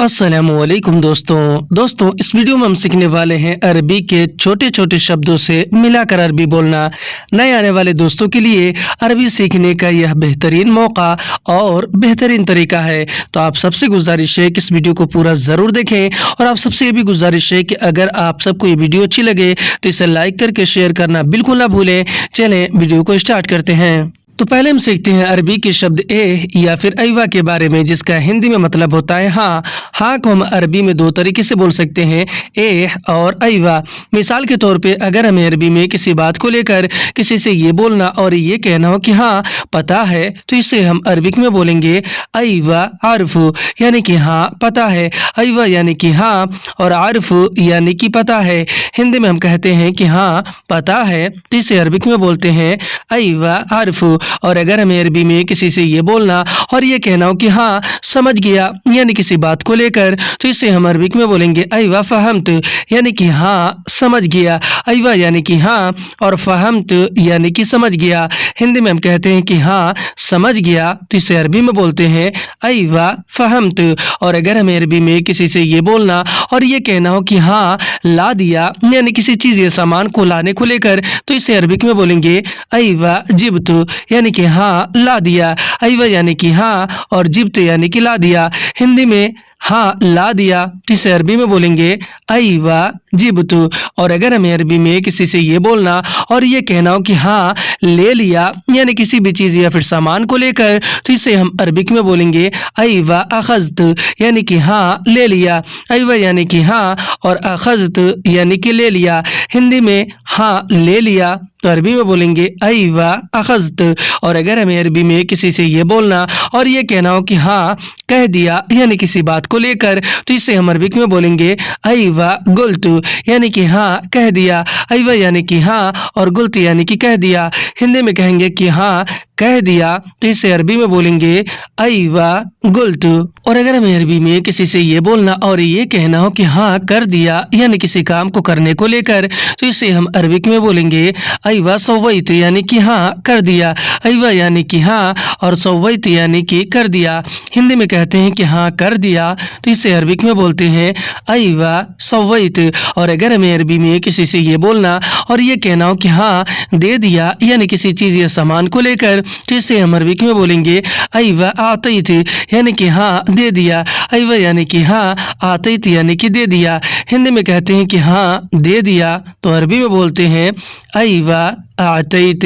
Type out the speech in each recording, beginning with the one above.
अस्सलामुअलैकुम दोस्तों इस वीडियो में हम सीखने वाले हैं अरबी के छोटे छोटे शब्दों से मिलाकर अरबी बोलना। नए आने वाले दोस्तों के लिए अरबी सीखने का यह बेहतरीन मौका और बेहतरीन तरीका है। तो आप सबसे गुजारिश है कि इस वीडियो को पूरा ज़रूर देखें और आप सबसे ये भी गुजारिश है कि अगर आप सबको ये वीडियो अच्छी लगे तो इसे लाइक करके शेयर करना बिल्कुल ना भूलें। चलें वीडियो को स्टार्ट करते हैं। तो पहले हम सीखते हैं अरबी के शब्द ए या फिर ऐवा के बारे में, जिसका हिंदी में मतलब होता है हाँ। हाँ को हम अरबी में दो तरीके से बोल सकते हैं, ए और ऐवा। मिसाल के तौर पे अगर हमें अरबी में किसी बात को लेकर किसी से ये बोलना और ये कहना हो कि हाँ पता है, तो इसे हम अरबिक में बोलेंगे ऐवा आरफू, यानी कि हाँ पता है। ऐवा यानी कि हाँ और आरफू यानी कि पता है। हिंदी में हम कहते हैं कि हाँ पता है, तो इसे अरबिक में बोलते हैं ऐवा आरफू। और अगर हमें अरबी में किसी से ये बोलना और ये कहना हो कि हाँ समझ गया, यानी किसी बात को लेकर, तो इसे हम अरबिक में बोलेंगे ऐवा फहमत, यानी कि हाँ समझ गया। ऐवा यानी कि हाँ और फहमत यानी कि समझ गया। हिंदी में हम कहते हैं कि हाँ समझ गया, तो इसे अरबी में बोलते हैं ऐवा फहमत। और अगर हमें अरबी में किसी से ये बोलना और ये कहना हो कि हाँ ला दिया, यानी किसी चीज़ या सामान को लाने को लेकर, तो इसे अरबिक में बोलेंगे ऐवा जिब्त, यानी कि हाँ ला दिया। ऐवा यानी कि हाँ और जिब्त यानी कि ला दिया। हिंदी में हाँ ला दिया, तो इसे अरबी में बोलेंगे ऐवा जिब्त। और अगर हमें अरबी में किसी से ये बोलना और ये कहना हो कि हाँ ले लिया, यानी किसी भी चीज़ या फिर सामान को लेकर, तो इसे हम अरबिक में बोलेंगे ऐवा अखज़त, यानी कि हाँ ले लिया। ऐवा यानी कि हाँ और अखज़त यानी कि ले लिया। हिंदी में हाँ ले लिया, तो अरबी में बोलेंगे ऐवा अखज़त। और अगर हमें अरबी में किसी से ये बोलना और ये कहना हो कि हाँ कह दिया, यानी किसी बात को लेकर, तो इसे हम अरबिक में बोलेंगे ऐवा गुल्त, यानी कि हाँ कह दिया। ऐवा यानी कि हाँ और गुल्त यानी कि कह दिया। हिंदी में कहेंगे कि हाँ कह दिया, तो इसे अरबी में बोलेंगे ऐवा गुल्त। और अगर हमें अरबी में किसी से ये बोलना और ये कहना हो कि हाँ कर दिया, यानी किसी काम को करने को लेकर, तो इसे हम अरबिक में बोलेंगे ऐवा सव्वैत, यानी कि हाँ कर दिया। ऐवा यानी कि हाँ और सव्वैत यानी कि कर दिया। हिंदी में कहते हैं कि हाँ कर दिया, तो इसे अरबिक में बोलते हैं ऐवा सव्वैत। और अगर हमें अरबी में किसी से ये बोलना और ये कहना हो कि हाँ दे दिया, यानी किसी चीज़ या सामान को लेकर, तो इसे हम अरबिक में बोलेंगे ऐवा आतैत, यानी कि हाँ दे दिया। ऐवा यानी कि हाँ आतैत यानी कि दे दिया। हिंदी में कहते हैं कि हाँ दे दिया, तो अरबी में बोलते हैं ऐवा आतैत।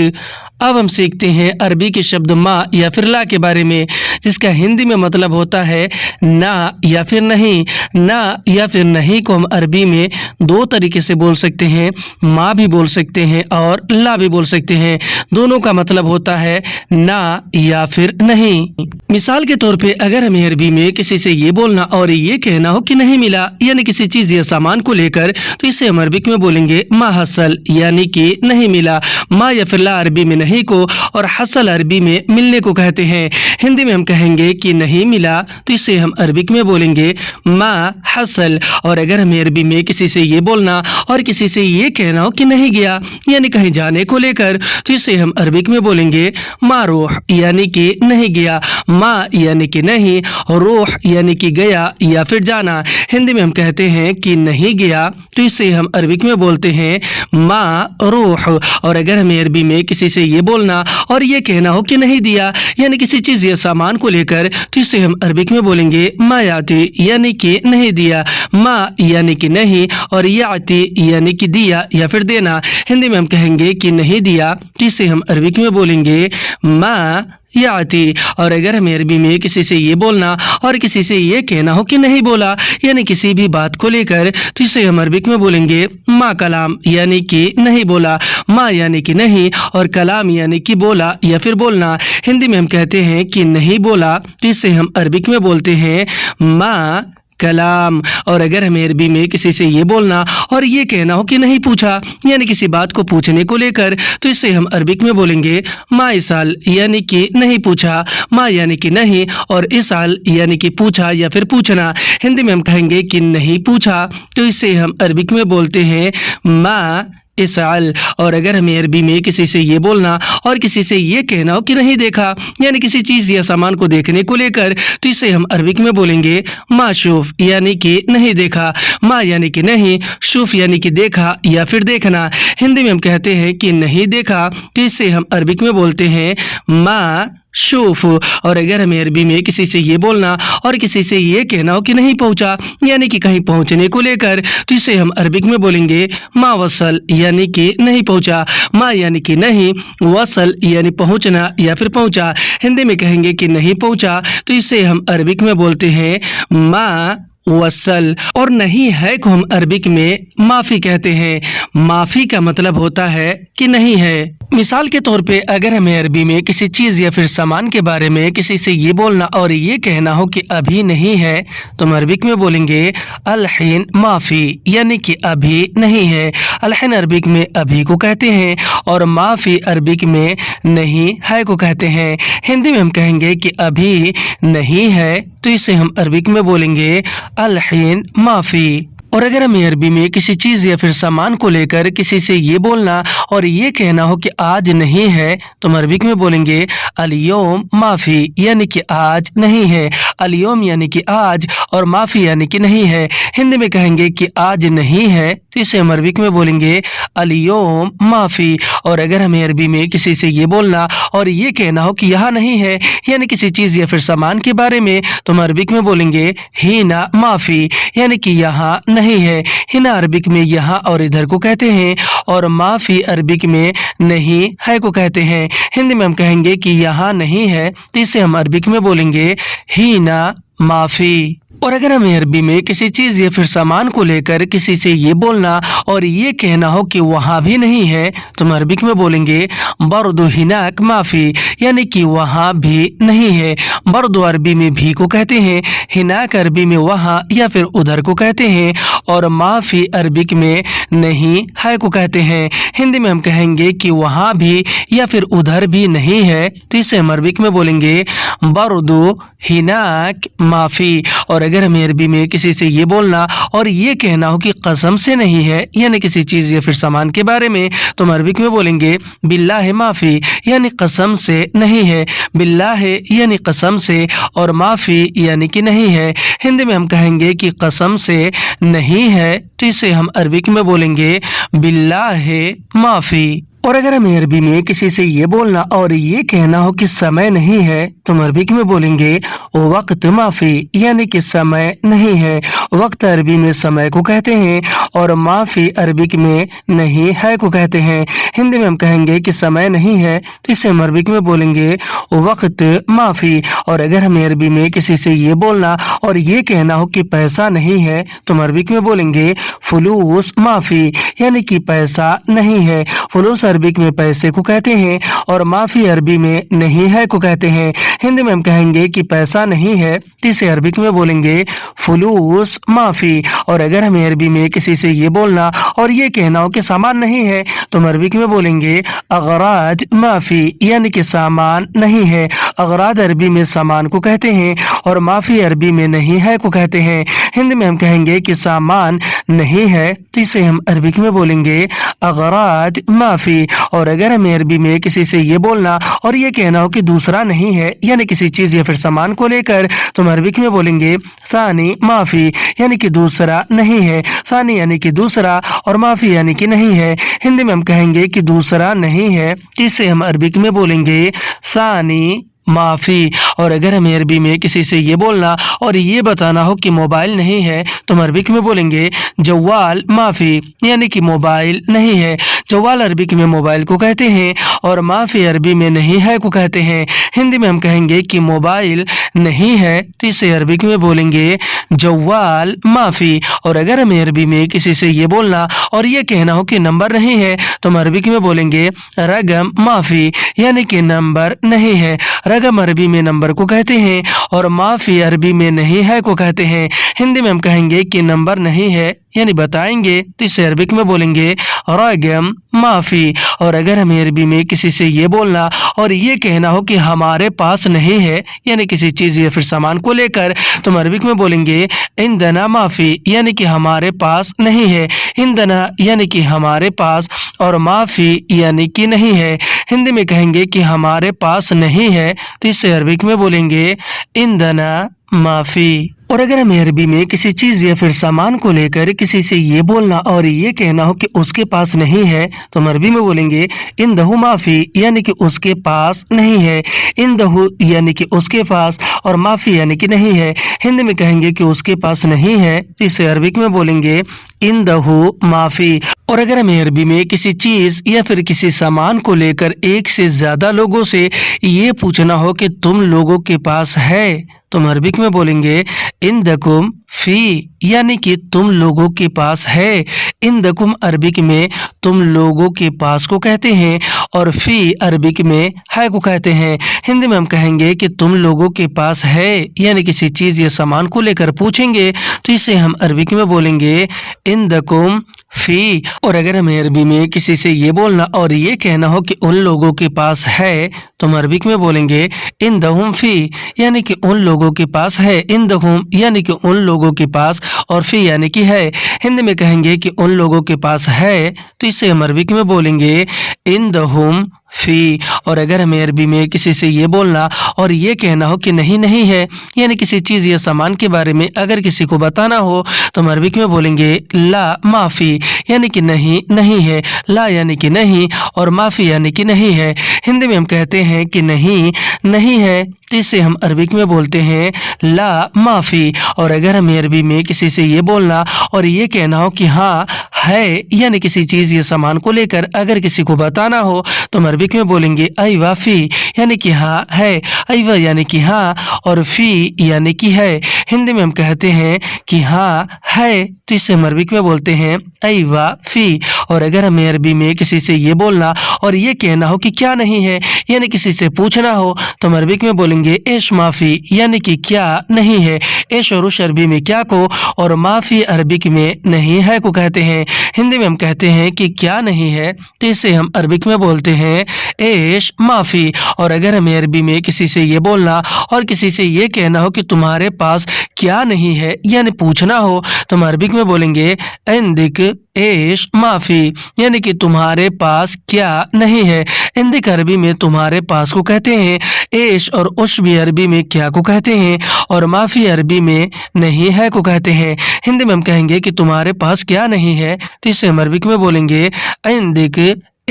अब हम सीखते हैं अरबी के शब्द माँ या फिर ला के बारे में, जिसका हिंदी में मतलब होता है ना या फिर नहीं। ना या फिर नहीं को हम अरबी में दो तरीके से बोल सकते हैं, माँ भी बोल सकते हैं और ला भी बोल सकते हैं। दोनों का मतलब होता है ना या फिर नहीं। मिसाल के तौर पे अगर हमें अरबी में किसी से ये बोलना और ये कहना हो कि नहीं मिला, यानी किसी चीज़ या सामान को लेकर, तो इसे हम अरबिक में बोलेंगे मा हसल, यानी कि नहीं मिला। मा या फिर ला अरबी में नहीं को और हसल अरबी में मिलने को कहते हैं। हिंदी में हम कहेंगे कि नहीं मिला, तो इसे हम अरबिक में बोलेंगे मा हसल। और अगर हमें अरबी में किसी से ये बोलना और किसी से ये कहना हो कि नहीं गया, यानी कहीं जाने को लेकर, तो इसे हम अरबिक में बोलेंगे मा रूह, यानी कि नहीं गया। मा यानी कि नहीं, रूह यानी कि गया या फिर जाना। हिंदी में हम कहते हैं कि नहीं गया, तो इसे हम अरबिक में बोलते हैं मा रूह। और अगर हमें अरबी में किसी से ये बोलना और ये कहना हो कि नहीं दिया, यानी किसी चीज़ या सामान को लेकर, तो इसे हम अरबिक में बोलेंगे मा याती, यानी कि नहीं दिया। मा यानी कि नहीं और याती यानी कि दिया या फिर देना। हिंदी में हम कहेंगे कि नहीं दिया, तो इसे हम अरबिक में बोलेंगे मा याती। और अगर हमें अरबी में किसी से ये बोलना और किसी से ये कहना हो कि नहीं बोला, यानी किसी भी बात को लेकर, तो इसे हम अरबिक में बोलेंगे मा कलाम, यानी कि नहीं बोला। मा यानी कि नहीं और कलाम यानी कि बोला या फिर बोलना। हिंदी में हम कहते हैं कि नहीं बोला, तो इसे हम अरबिक में बोलते हैं मा कलाम। और अगर हमें अरबी में किसी से ये बोलना और ये कहना हो कि नहीं पूछा, यानी किसी बात को पूछने को लेकर, तो इसे हम अरबिक में बोलेंगे मा इसाल, यानी कि नहीं पूछा। मा यानी कि नहीं और इसाल यानी कि पूछा या फिर पूछना। हिंदी में हम कहेंगे कि नहीं पूछा, तो इसे हम अरबिक में बोलते हैं मा इसअल। और अगर हमें अरबी में किसी से ये बोलना और किसी से ये कहना हो कि नहीं देखा, यानी किसी चीज या सामान को देखने को लेकर, तो इसे हम अरबिक में बोलेंगे माशूफ, यानी कि नहीं देखा। मा यानी कि नहीं, शूफ यानी कि देखा या फिर देखना। हिंदी में हम कहते हैं कि नहीं देखा, तो इसे हम अरबिक में बोलते हैं मा शूफ। और अगर हमें अरबी में किसी से ये बोलना और किसी से ये कहना हो कि नहीं पहुंचा, यानी कि कहीं पहुंचने को लेकर, तो इसे हम अरबिक में बोलेंगे मा वसल, यानी कि नहीं पहुंचा। मा यानी कि नहीं, वसल यानी पहुंचना या फिर पहुंचा। हिंदी में कहेंगे कि नहीं पहुंचा, तो इसे हम अरबिक में बोलते हैं मा वसल। और नहीं है को हम अरबिक में माफ़ी कहते हैं। माफ़ी का मतलब होता है कि नहीं है। मिसाल के तौर पे अगर हमें अरबी में किसी चीज़ या फिर सामान के बारे में किसी से ये बोलना और ये कहना हो कि अभी नहीं है, तो हम अरबिक में बोलेंगे अलहीन माफ़ी, यानी कि अभी नहीं है। अलहीन अरबिक में अभी को कहते हैं और माफ़ी अरबिक में नहीं है को कहते हैं। हिंदी में हम कहेंगे कि अभी नहीं है, तो इसे हम अरबिक में बोलेंगे अलहीन माफ़ी। और अगर हमें अरबी में किसी चीज़ या फिर सामान को लेकर किसी से ये बोलना और ये कहना हो कि आज नहीं है, तो हम अरबिक में बोलेंगे अलियोम माफ़ी, यानी कि आज नहीं है। अलियोम यानी कि आज और माफ़ी यानी कि नहीं है। हिंदी में कहेंगे कि आज नहीं है, तो इसे हम अरबिक में बोलेंगे अलियोम माफ़ी। और अगर हमें अरबी में किसी से ये बोलना और ये कहना हो कि यहाँ नहीं है, यानी किसी चीज़ या फिर सामान के बारे में, तो हम अरबिक में बोलेंगे हीना माफ़ी, यानी कि यहाँ नहीं है। हिना अरबिक में यहाँ और इधर को कहते हैं और माफ़ी अरबिक में नहीं है को कहते हैं। हिंदी में हम कहेंगे कि यहाँ नहीं है, तो इसे हम अरबिक में बोलेंगे हीना माफ़ी। और अगर हमें अरबी में किसी चीज़ या फिर सामान को लेकर किसी से ये बोलना और ये कहना हो कि वहाँ भी नहीं है, तो हम अरबिक में बोलेंगे बर्दु हिनाक माफ़ी, यानी कि वहाँ भी नहीं है। बर्दु अरबी में भी को कहते हैं, हिनाक अरबी में वहाँ या फिर उधर को कहते हैं और माफ़ी अरबिक में नहीं है को कहते हैं। हिंदी में हम कहेंगे कि वहाँ भी या फिर उधर भी नहीं है, तो इसे हम अरबिक में बोलेंगे बर्दु हिनाक माफ़ी। और अगर हमें अरबी में किसी से ये बोलना और ये कहना हो कि कसम से नहीं है, यानी किसी चीज़ या फिर सामान के बारे में, तो हम अरबिक में बोलेंगे बिल्लाह माफ़ी, यानी कसम से नहीं है। बिल्लाह यानी कसम से और माफ़ी यानी कि नहीं है। हिंदी में हम कहेंगे कि कसम से नहीं है, तो इसे हम अरबिक में बोलेंगे बिल्लाह माफ़ी। और अगर हमें अरबी में किसी से ये बोलना और ये कहना हो कि समय नहीं है, तो हम अरबिक में बोलेंगे वक्त माफ़ी, यानी कि समय नहीं है। वक्त अरबी में समय को कहते हैं और माफ़ी अरबिक में नहीं है को कहते हैं। हिंदी में हम कहेंगे कि समय नहीं है, तो इसे हम अरबिक में बोलेंगे वक्त माफ़ी। और अगर हमें अरबी में किसी से ये बोलना और ये कहना हो कि पैसा नहीं है, तो हम अरबिक में बोलेंगे फुलूस माफ़ी, यानी कि पैसा नहीं है। फुलूस अरबिक में पैसे को कहते हैं और माफ़ी अरबी में नहीं है को कहते हैं। हिंदी में हम कहेंगे कि पैसा नहीं है, तो इसे अरबिक में बोलेंगे फुलूस माफ़ी। और अगर हमें अरबी में किसी से ये बोलना और ये कहना हो कि सामान नहीं है, तो हम अरबिक में बोलेंगे अगराज माफ़ी, यानी कि सामान नहीं है। अगराज अरबी में सामान को कहते हैं और माफ़ी अरबी में नहीं है को कहते हैं। हिंदी में हम कहेंगे कि सामान नहीं है, तो इसे हम अरबिक में बोलेंगे अगराज माफ़ी। और अगर हमें अरबी में किसी से ये बोलना और ये कहना हो कि दूसरा नहीं है, यानी किसी चीज़ या फिर सामान को लेकर, तो हम अरबिक में बोलेंगे सानी माफ़ी, यानी कि दूसरा नहीं है। सानी यानी कि दूसरा और माफ़ी यानी कि नहीं है। हिंदी में हम कहेंगे कि दूसरा नहीं है, इसे हम अरबिक में बोलेंगे सानी माफ़ी। और अगर हमें अरबी में किसी से ये बोलना और ये बताना हो कि मोबाइल नहीं है, तो हम अरबिक में बोलेंगे जवाल माफ़ी, यानी कि मोबाइल नहीं है। जवाल अरबिक में मोबाइल को कहते हैं और माफ़ी अरबी में नहीं है को कहते हैं। हिंदी में हम कहेंगे कि मोबाइल नहीं है, तो इसे अरबिक में बोलेंगे जवाल माफ़ी। और अगर हमें अरबी में किसी से ये बोलना और ये कहना हो कि नंबर नहीं है, तो हम अरबिक में बोलेंगे रगम माफ़ी, यानी कि नंबर नहीं है। रगम अरबी में नंबर को कहते हैं और माफ़ी अरबी में नहीं है को कहते हैं। हिंदी में हम कहेंगे कि नंबर नहीं है, यानी बताएंगे, तो इसे अरबिक में बोलेंगे रगम माफ़ी। और अगर हमें अरबी में किसी से ये बोलना और ये कहना हो कि हमारे पास नहीं है, यानी किसी चीज़ या फिर सामान को लेकर, तो हम अरबिक में बोलेंगे इंदना माफ़ी, यानी कि हमारे पास नहीं है। इंदना यानी कि हमारे पास और माफ़ी यानी कि नहीं है। हिंदी में कहेंगे कि हमारे पास नहीं है, तो इससे अरबिक में बोलेंगे इंदना माफ़ी। और अगर हमें अरबी में किसी चीज़ या फिर सामान को लेकर किसी से ये बोलना और ये कहना हो कि उसके पास नहीं है, तो हम अरबी में बोलेंगे इंदहु माफ़ी, यानी कि उसके पास नहीं है। इंदहु यानी कि उसके पास और माफ़ी यानी कि नहीं है। हिंदी में कहेंगे कि उसके पास नहीं है, तो इसे अरबिक में बोलेंगे इंदहु माफ़ी। और अगर हमें अरबी में किसी चीज़ या फिर किसी सामान को लेकर एक से ज़्यादा लोगों से ये पूछना हो कि तुम लोगों के पास है, तो हम अरबिक में बोलेंगे इंदकुम फी, यानी कि तुम लोगों के पास है। इंदकुम अरबिक में तुम लोगों के पास को कहते हैं और फी अरबिक में है को कहते हैं। हिंदी में हम कहेंगे कि तुम लोगों के पास है, यानी किसी चीज़ या सामान को लेकर पूछेंगे, तो इसे हम अरबिक में बोलेंगे इंदकुम फी। और अगर हमें अरबी में किसी से ये बोलना और ये कहना हो कि उन लोगों के पास है, तो हम अरबिक में बोलेंगे इंदहुम फी, यानी कि उन लोगों के पास है। इंदहुम यानी कि उन लोगों के पास और फी यानी कि है। हिंदी में कहेंगे कि उन लोगों के पास है, तो इसे हम अरबिक में बोलेंगे इंदहुम फी। और अगर हमें अरबी में किसी से ये बोलना और ये कहना हो कि नहीं नहीं है, यानी किसी चीज़ या सामान के बारे में अगर किसी को बताना हो, तो हम अरबिक में बोलेंगे ला माफ़ी, यानी कि नहीं नहीं है। ला यानी कि नहीं और माफ़ी यानी कि नहीं है। हिंदी में हम कहते हैं कि नहीं नहीं है, तो इसे हम अरबिक में बोलते हैं ला माफ़ी। और अगर हमें अरबी में किसी से ये बोलना और ये कहना हो कि हाँ है, यानी किसी चीज़ या सामान को लेकर अगर किसी को बताना हो, तो हम अरबिक में बोलेंगे अयवा फ़ी, यानी कि हाँ है। अयवा यानी कि हाँ और फ़ी यानी कि है। हिंदी में हम कहते हैं कि हाँ है, तो इसे हम अरबिक में बोलते हैं अयवा फ़ी। और अगर हमें अरबी में किसी से ये बोलना और ये कहना हो कि क्या नहीं है, यानी किसी से पूछना हो, तो हम अरबिक में बोलेंगे एश माफ़ी, यानी कि क्या नहीं है। एश और उश अरबी में क्या को और माफ़ी अरबिक में नहीं है को कहते हैं। हिंदी में हम कहते हैं कि क्या नहीं है, तो इसे हम अरबिक में बोलते हैं एश माफ़ी। और अगर हमें अरबी में किसी से ये बोलना और किसी से ये कहना हो कि तुम्हारे पास क्या नहीं है, यानी पूछना हो, तो हम अरबिक में बोलेंगे इंदिक एश माफ़ी, यानी कि तुम्हारे पास क्या नहीं है। इंदिक अरबी में तुम्हारे पास को कहते हैं। एश और उश भी अरबी में क्या को कहते हैं और माफ़ी अरबी में नहीं है को कहते हैं। हिंदी में हम कहेंगे कि तुम्हारे पास क्या नहीं है, तो इसे हम अरबिक में बोलेंगे इंदिक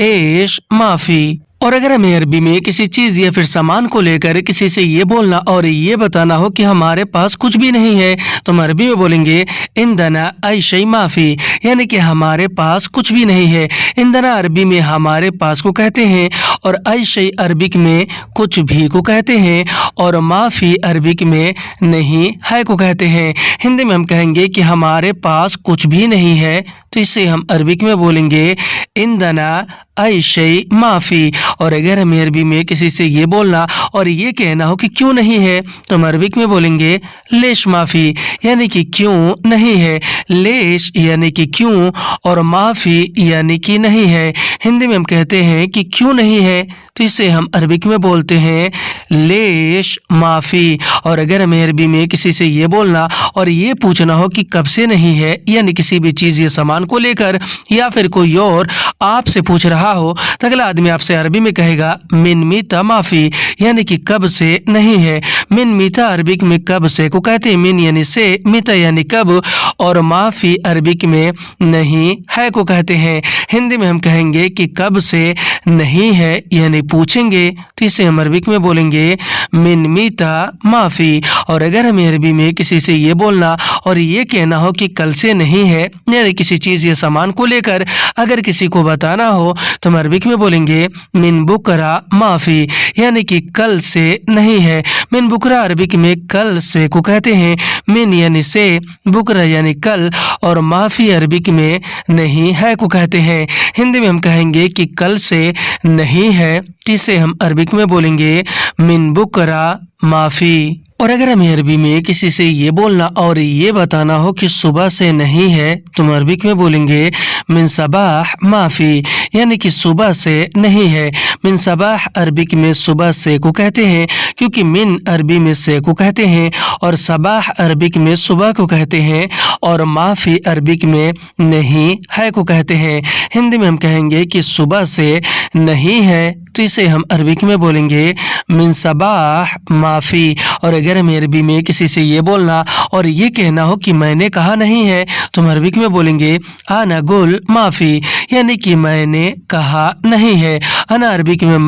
एश माफ़ी। और अगर हमें अरबी में किसी चीज़ या फिर सामान को लेकर किसी से ये बोलना और ये बताना हो कि हमारे पास कुछ भी नहीं है, तो हम अरबी में बोलेंगे इंदना आई शई माफ़ी, यानी कि हमारे पास कुछ भी नहीं है। इंदना अरबी में हमारे पास को कहते हैं और आई शई अरबिक में कुछ भी को कहते हैं और माफ़ी अरबिक में नहीं है को कहते हैं। हिंदी में हम कहेंगे कि हमारे पास कुछ भी नहीं है, तो इसे हम अरबिक में बोलेंगे इंदना आई शई माफ़ी। और अगर हमें अरबी में किसी से ये बोलना और ये कहना हो कि क्यों नहीं है, तो हम अरबिक में बोलेंगे लेश माफ़ी, यानी कि क्यों नहीं है। लेश यानी कि क्यों और माफ़ी यानी कि नहीं है। हिंदी में हम कहते हैं कि क्यों नहीं है, तो इसे हम अरबिक में बोलते हैं लेश माफ़ी। और अगर हमें अरबी में किसी से ये बोलना और ये पूछना हो कि कब से नहीं है, यानी किसी भी चीज़ या सामान को लेकर या फिर कोई और आपसे पूछ रहा हो, तो अगला आदमी आपसे अरबी में कहेगा मिन मीता माफ़ी, यानी कि कब से नहीं है। मिन मीता अरबिक में कब से को कहते हैं। मिन यानी से, मीता यानी कब और माफ़ी अरबिक में नहीं है को कहते हैं। हिंदी में हम कहेंगे कि कब से नहीं है, यानी पूछेंगे, तो इसे हम अरबिक में बोलेंगे मिन मीता माफ़ी। और अगर हमें अरबी में किसी से ये बोलना और ये कहना हो कि कल से नहीं है, यानी किसी चीज़ या सामान को लेकर अगर किसी को बताना हो, तो हम अरबिक में बोलेंगे मिन बुकरा माफ़ी, यानी कि कल से नहीं है। मिन बुकरा अरबिक में कल से को कहते हैं। मिन यानी से, बुकरा यानी कल और माफ़ी अरबिक में नहीं है को कहते हैं। हिंदी में हम कहेंगे कि कल से नहीं है, इसे हम अरबिक में बोलेंगे मिन बुकरा माफ़ी। और अगर हमें अरबी में किसी से ये बोलना और ये बताना हो कि सुबह से नहीं है, तो हम अरबिक में बोलेंगे मिन सबाह माफ़ी, यानी कि सुबह से नहीं है। मिन सबाह अरबिक में सुबह से को कहते हैं, क्योंकि मिन अरबी में से को कहते हैं और सबाह अरबिक में सुबह को कहते हैं और माफी अरबिक में नहीं है को कहते हैं। हिंदी में हम कहेंगे कि सुबह से नहीं है, तो इसे हम अरबिक में बोलेंगे मिन सबाह माफी। और अगर हमें अरबी में किसी से ये बोलना और ये कहना हो कि मैंने कहा नहीं है, तो हम अरबिक में बोलेंगे आना गुल माफी, यानी कि मैंने कहा नहीं है। अना अरबिक में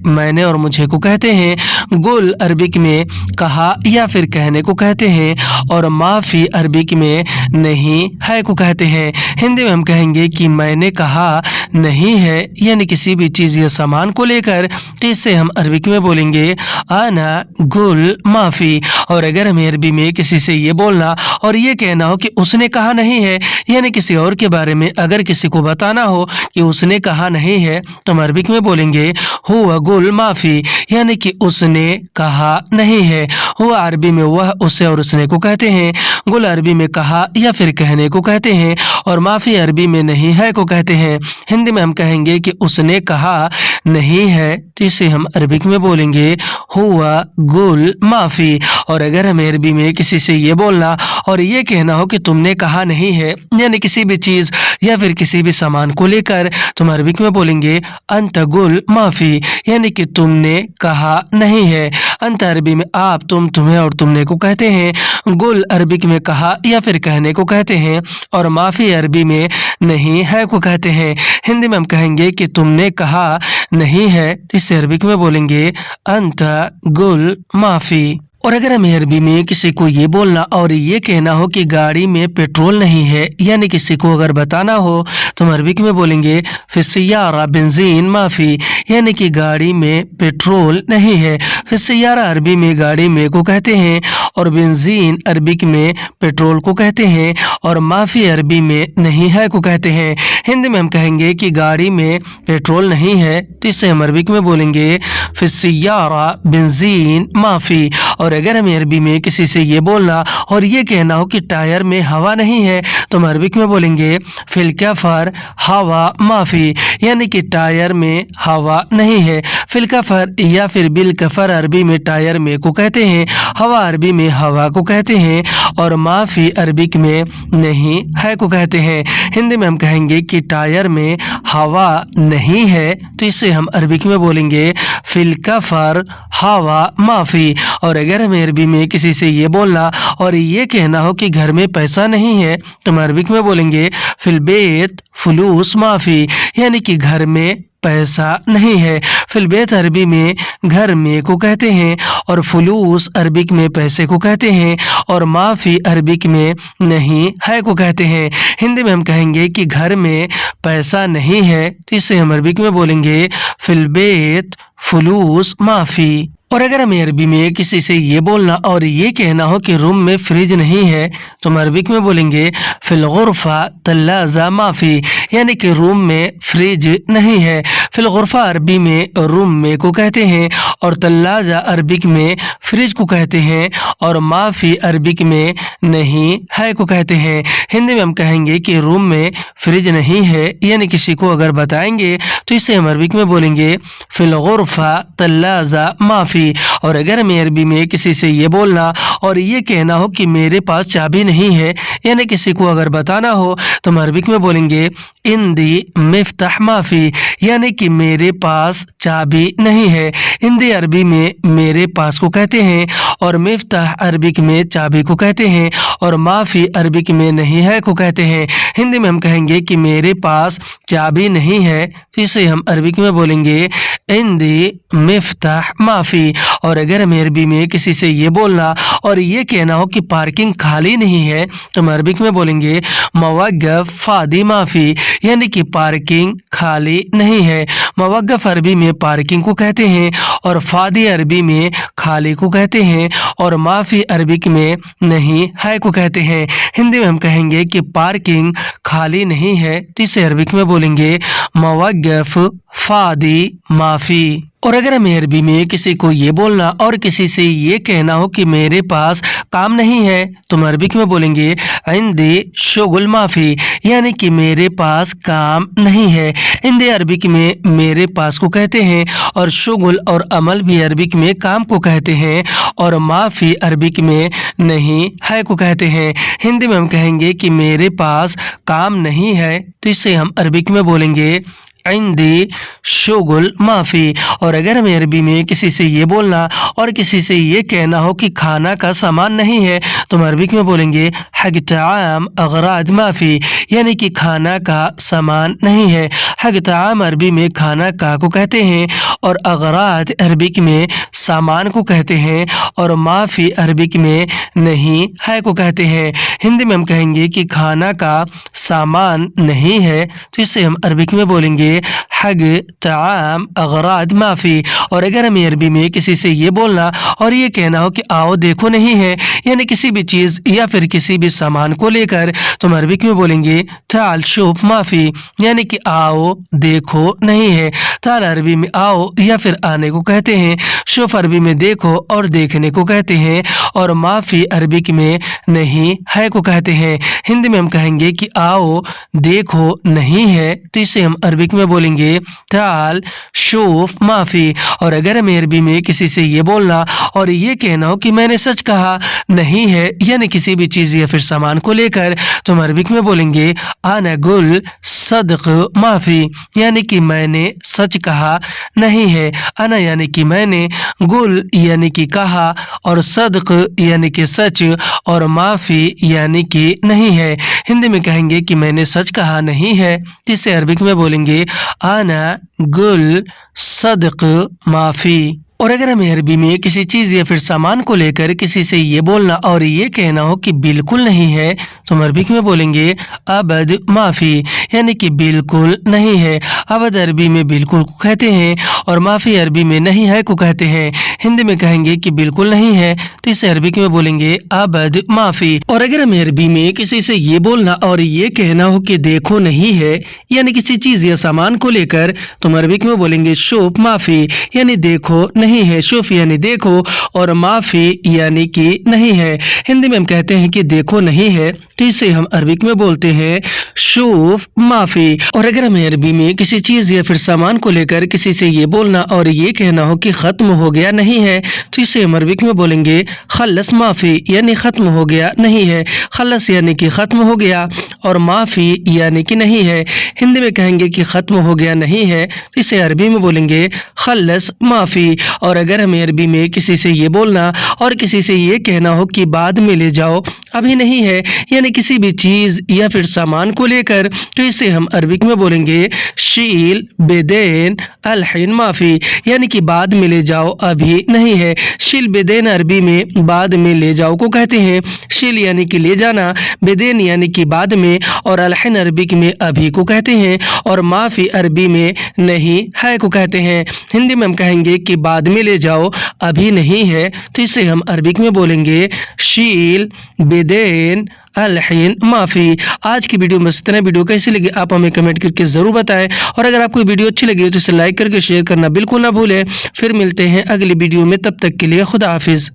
मैंने और मुझे को कहते हैं, गुल अरबिक में कहा या फिर कहने को कहते हैं और माफी अरबिक में नहीं है को कहते हैं। हिंदी में हम कहेंगे कि मैंने कहा नहीं है, यानी किसी भी चीज़ या सामान को लेकर, तो इससे हम अरबिक में बोलेंगे आना गुल माफी। और अगर हमें अरबी में किसी से ये बोलना और ये कहना हो कि उसने कहा नहीं है, यानी किसी और के बारे में अगर किसी को बताना हो कि उसने कहा नहीं है, तो हम अरबिक में बोलेंगे हुआ गुल माफी, यानी कि उसने कहा नहीं है। हुआ अरबी में वह, उसे और उसने को कहते हैं, गुल अरबी में कहा या फिर कहने को कहते हैं और माफी अरबी में नहीं है को कहते हैं। हिंदी में हम कहेंगे कि उसने कहा नहीं है, तो इसे हम अरबिक में बोलेंगे हुआ गुल माफी। और अगर हमें अरबी में किसी से ये बोलना और ये कहना हो कि तुमने कहा नहीं है, यानी किसी भी चीज़ या फिर किसी भी सामान को लेकर, तो हम अरबिक में बोलेंगे अंत गुल माफी, यानी कि तुमने कहा नहीं है। अंत अरबी में आप, तुम, तुम्हें और तुमने को कहते हैं, गुल अरबिक में कहा या फिर कहने को कहते हैं और माफी अरबी में नहीं है को कहते हैं। हिंदी में हम कहेंगे कि तुमने कहा नहीं है, इसे अरबिक में बोलेंगे अंत गुल माफी। और अगर हमें अरबी में किसी को ये बोलना और ये कहना हो कि गाड़ी में पेट्रोल नहीं है, यानी किसी को अगर बताना हो, तो हम अरबिक में बोलेंगे फिस्सियारा बेंजीन माफ़ी, यानी कि गाड़ी में पेट्रोल नहीं है। फिस्सियारा अरबी में गाड़ी में को कहते हैं और बेंजीन अरबिक में पेट्रोल को कहते हैं और माफ़ी अरबी में नहीं है को कहते हैं। हिंदी में हम कहेंगे कि गाड़ी में पेट्रोल नहीं है, तो इसे हम अरबिक में बोलेंगे फिस्सियारा बेंजीन माफ़ी। और अगर हमें अरबी में किसी से ये बोलना और ये कहना हो कि टायर में हवा नहीं है, तो हम अरबिक में बोलेंगे फिल कफर हवा माफ़ी, यानी कि टायर में हवा नहीं है। फिल कफर या फिर बिल कफर अरबी में टायर में को कहते हैं, हवा अरबी में हवा को कहते हैं और माफ़ी अरबिक में नहीं है को कहते हैं। हिंदी में हम कहेंगे कि टायर में हवा नहीं है, तो इसे हम अरबिक में बोलेंगे फिल कफर हवा माफ़ी। और अगर हमें अरबी में किसी से ये बोलना और ये कहना हो कि घर में पैसा नहीं है, तो हम अरबिक में बोलेंगे फिल बेत फुलूस माफ़ी, यानी कि घर में पैसा नहीं है। फिलबेत अरबी में घर में को कहते हैं और फुलूस अरबिक में पैसे को कहते हैं और माफ़ी अरबिक में नहीं है को कहते हैं। हिंदी में हम कहेंगे कि घर में पैसा नहीं है, तो इसे हम अरबिक में बोलेंगे फिलबेत फुलूस माफ़ी। और अगर हमें अरबी में किसी से ये बोलना और ये कहना हो कि रूम में फ्रिज नहीं है, तो हम अरबिक में बोलेंगे फिल गुरफा तल्लाज़ा माफ़ी, यानी कि रूम में फ्रिज नहीं है। फिल गुरफा अरबी में रूम में को कहते हैं और तल्लाज़ा अरबिक में फ्रिज को कहते हैं और माफ़ी अरबिक में नहीं है को कहते हैं। हिंदी में हम कहेंगे कि रूम में फ्रिज नहीं है, यानी किसी को अगर बताएंगे, तो इसे हम अरबिक में बोलेंगे फिल गुरफा तल्लाज़ा माफ़ी। और अगर हमें अरबी में किसी से ये बोलना और ये कहना हो कि मेरे पास चाबी नहीं है, यानी किसी को अगर बताना हो, तो हम अरबिक में बोलेंगे इंदी मिफ्ताह माफ़ी, यानी कि मेरे पास चाबी नहीं है। इंदी अरबी में मेरे पास को कहते हैं और मिफ्ताह अरबिक में चाबी को कहते हैं और माफ़ी अरबिक में नहीं है को कहते हैं। हिंदी में हम कहेंगे कि मेरे पास चाबी नहीं है, तो इसे हम अरबिक में बोलेंगे इंदी मिफ्ताह माफ़ी। और अगर हमें अरबी में किसी से ये बोलना और ये कहना हो कि पार्किंग खाली नहीं है, तो हम अरबिक में बोलेंगे मवक़्क़फ़ फ़ादी माफ़ी, यानी कि पार्किंग खाली नहीं है। मवक़्क़फ़ अरबी में पार्किंग को कहते हैं और फ़ादी अरबी में खाली को कहते हैं और माफ़ी अरबिक में नहीं है को कहते हैं। हिंदी में हम कहेंगे कि पार्किंग खाली नहीं है, तो इसे अरबिक में बोलेंगे मवक़्क़फ़ फ़ादी माफ़ी। और अगर हमें अरबी में किसी को ये बोलना और किसी से ये कहना हो कि मेरे पास काम नहीं है, तो हम अरबिक में बोलेंगे इंदी शुगुल माफ़ी, यानी कि मेरे पास काम नहीं है। इंदी अरबिक में मेरे पास को कहते हैं और शुगुल और अमल भी अरबिक में काम को कहते हैं और माफ़ी अरबिक में नहीं है को कहते हैं। हिंदी में हम कहेंगे कि मेरे पास काम नहीं है, तो इसे हम अरबिक में बोलेंगे इंदी शुगुल माफ़ी। और अगर हमें अरबी में किसी से ये बोलना और किसी से ये कहना हो कि खाना का सामान नहीं है, तो हम अरबिक में बोलेंगे हग ताम अगराज माफ़ी, यानी कि खाना का सामान नहीं है। हग ताम अरबी में खाना का को कहते हैं और अगराज अरबिक में सामान को कहते हैं और माफ़ी अरबिक में नहीं है को कहते हैं। हिंदी में हम कहेंगे कि खाना का सामान नहीं है, तो इसे हम अरबिक में बोलेंगे हग ताम अगराज माफ़ी। और अगर हमें अरबी में किसी से ये बोलना और ये कहना हो कि आओ देखो नहीं है, यानी किसी भी चीज़ या फिर किसी भी सामान को लेकर, तो हम अरबिक में बोलेंगे ताल शुफ माफ़ी, यानी कि आओ देखो नहीं है। ताल अरबी में आओ या फिर आने को कहते हैं, शुफ अरबी में देखो और देखने को कहते हैं और माफ़ी अरबिक में नहीं है को कहते हैं। हिंदी में हम कहेंगे कि आओ देखो नहीं है, तो इसे हम अरबिक में बोलेंगे ताल शुफ माफ़ी। और अगर हमें अरबी में किसी से ये बोलना और ये कहना हो कि मैंने सच कहा नहीं है, यानी किसी भी चीज़ या फिर सामान को लेकर, तो हम अरबिक में बोलेंगे आना गुल सदक माफ़ी, यानी कि मैंने सच कहा नहीं है। आना यानी कि मैंने, गुल यानी कि कहा और सदक यानी कि सच और माफ़ी यानी कि नहीं है। हिंदी में कहेंगे कि मैंने सच कहा नहीं है, जिसे अरबिक में बोलेंगे आना गुल सदक माफ़ी। और अगर हमें अरबी में किसी चीज़ या फिर सामान को लेकर किसी से ये बोलना और ये कहना हो कि बिल्कुल नहीं है, तो हम अरबी में बोलेंगे अबद माफ़ी, यानी कि बिल्कुल नहीं है। अबद अरबी में बिल्कुल को कहते हैं और माफ़ी अरबी में नहीं है को कहते हैं। हिंदी में कहेंगे कि बिल्कुल नहीं है, तो इसे अरबी में बोलेंगे अबद माफ़ी। और अगर हमें अरबी में किसी से ये बोलना और ये कहना हो कि देखो नहीं है, यानी किसी चीज़ या सामान को लेकर, तो हम अरबी में बोलेंगे शुफ माफ़ी, यानी देखो नहीं है। शुफ यानी देखो और माफ़ी यानी कि नहीं है। हिंदी में हम कहते हैं कि देखो नहीं है, तो इसे हम अरबिक में बोलते हैं शुफ माफ़ी। और अगर हमें अरबी में किसी चीज़ या फिर सामान को लेकर किसी से ये बोलना और ये कहना हो कि ख़त्म हो गया नहीं है, तो इसे हम अरबिक में बोलेंगे खल्लस माफ़ी, यानी ख़त्म हो गया नहीं है। खल्लस यानी कि ख़त्म हो गया और माफ़ी यानी कि नहीं है। हिंदी में कहेंगे कि ख़त्म हो गया नहीं है, तो इसे अरबी में बोलेंगे खल्लस माफ़ी। और अगर हमें अरबी में किसी से ये बोलना और किसी से ये कहना हो कि बाद में ले जाओ, अभी नहीं है, यानी किसी भी चीज़ या फिर सामान को लेकर, तो इसे हम अरबिक में बोलेंगे शील बेदेन अलहिन माफ़ी, यानी कि बाद में ले जाओ अभी नहीं है। शील बेदेन अरबी में बाद में ले जाओ को कहते हैं। शील यानी कि ले जाना, बेदेन यानी कि बाद में और अलहिन अरबिक में अभी को कहते हैं और माफ़ी अरबी में नहीं है को कहते हैं। हिंदी में हम कहेंगे कि बाद में ले जाओ अभी नहीं है, तो इसे हम अरबिक में बोलेंगे शील बेदेन अलहिन माफ़ी। आज की वीडियो में इतना। वीडियो कैसी लगी आप हमें कमेंट करके ज़रूर बताएं और अगर आपको वीडियो अच्छी लगी तो इसे लाइक करके शेयर करना बिल्कुल ना भूलें। फिर मिलते हैं अगली वीडियो में, तब तक के लिए खुदा हाफिज़।